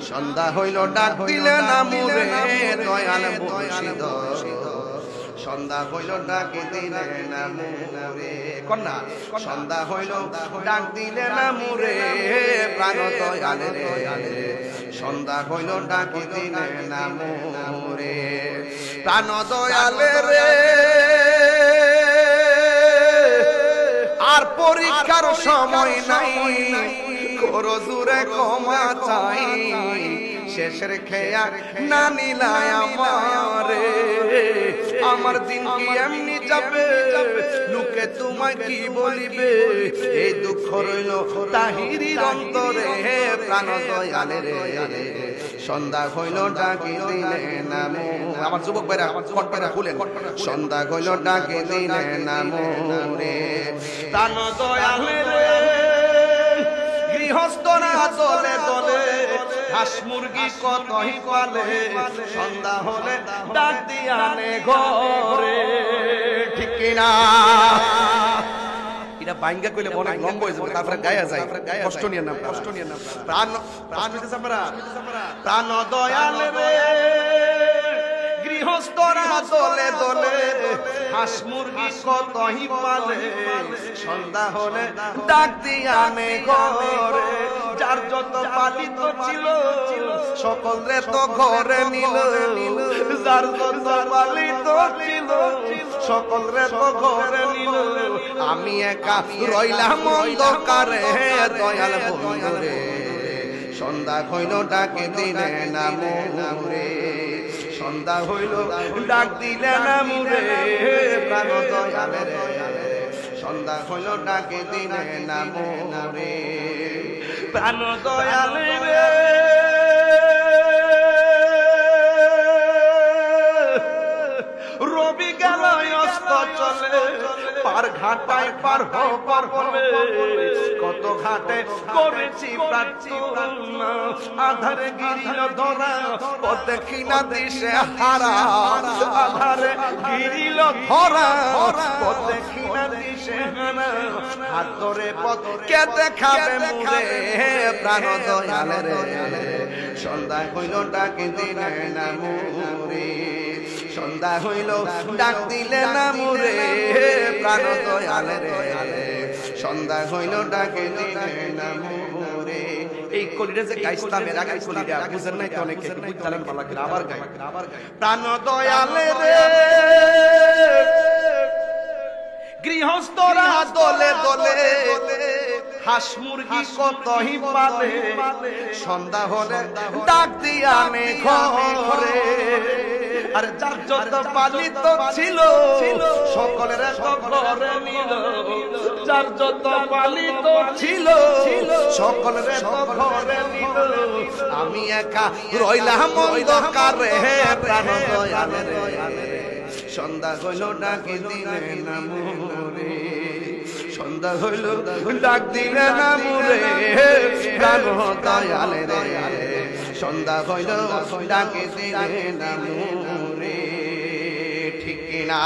সন্ধ্যা হইল ডাক দিলে না মুরে দয়াল মুর্শিদ সন্ধ্যা হইল ডাক দিলে না মুরে কন্যা সন্ধ্যা হইল ডাক দিলে না মুরে প্রাণ দয়াল রে সন্ধ্যা হইল ডাক দিলে না মুরে প্রাণ দয়াল রে আর পরীক্ষার সময় নাই করো জুরে ক্ষমা চাই শেষের খেয়া না নিলাই আমারে আমার দিন কি এমনি যাবে লোকে তোমায় কি বলিবে এই দুঃখ রইল তাহিরির অন্তরে প্রাণ দয়াল রে সন্ধ্যা হইল ডাকি দিলে না আমার যুবক ভাইরা কণ্ঠটা খুলেন সন্ধ্যা হইল ডাকি দিলে না মোরে প্রাণ দয়াল রে গৃহস্থরা দলে দলে হাঁস মুরগি কতই পালে সন্ধ্যা হলে ডাক দিয়া আনে ঘরে ঠিক কিনা এটা বাইঙ্গা কইলে অনেক লম্বা হয়ে যাবে তারপরে গায়া যায় কষ্ট নিয়ে না প্রাণ প্রাণ দয়াল রে গৃহস্থরা দলে দলে হাঁস মুরগি কতই পালে সন্ধ্যা হলে ডাক দিয়া আনে ঘরে যার যত পালিত ছিল সকল রে তো ঘরে নিল যার যত পালিত ছিল সকল রে তো ঘরে নিল আমি একা রইলাম অন্ধকারে দয়াল বন্ধু রে সন্ধ্যা হইল ডাকে দিলে না মোরে সন্ধ্যা হইল ডাক দিলে না মুরে প্রাণ দয়াল রে সন্ধ্যা হইল ডাকে দিলে না মোরে প্রাণ দয়াল রে রবি গেল অস্ত চলে পার ঘাটায় পার হবে কত ঘাটে করেছি প্রার্থনা আধারে গিরিল ধরা দেখি না দিশে হারা আধারে গিরিল ধরা দেখি না দিশে হারা হাত ধরে পথ কে দেখাবে মুরে প্রাণ দয়াল রে সন্ধ্যা হইল ডাকে দিলে না মুরে সন্ধ্যা হইল ডাক দিলে না মুরে প্রাণ দয়াল রে সন্ধ্যা হইল ডাকে দিলে না মুরে এই কলিটা যে গাইছিলাম এর আগে কলিটা বুঝেন নাই তো অনেকে বুঝতালেন ভালো করে আবার গাই প্রাণ দয়াল রে গৃহস্থরা দলে দলে হাঁস মুরগি কতই পালে সন্ধ্যা হলে ডাক দিয়া আনে ঘরে আর যার যত পালিত ছিল সকলের ঘরে নিল যার যত পালিত ছিল সকলের ঘরে নিল আমি একা রইলাম অন্ধকারে প্রাণ দয়াল রে সন্ধ্যা হইল ডাকে দিলে না মোরে সন্ধ্যা হইল ডাক দিলে না মোরে প্রাণ দয়াল রে সন্ধ্যা হইল ডাকে দিলে না মোরে ঠিক কিনা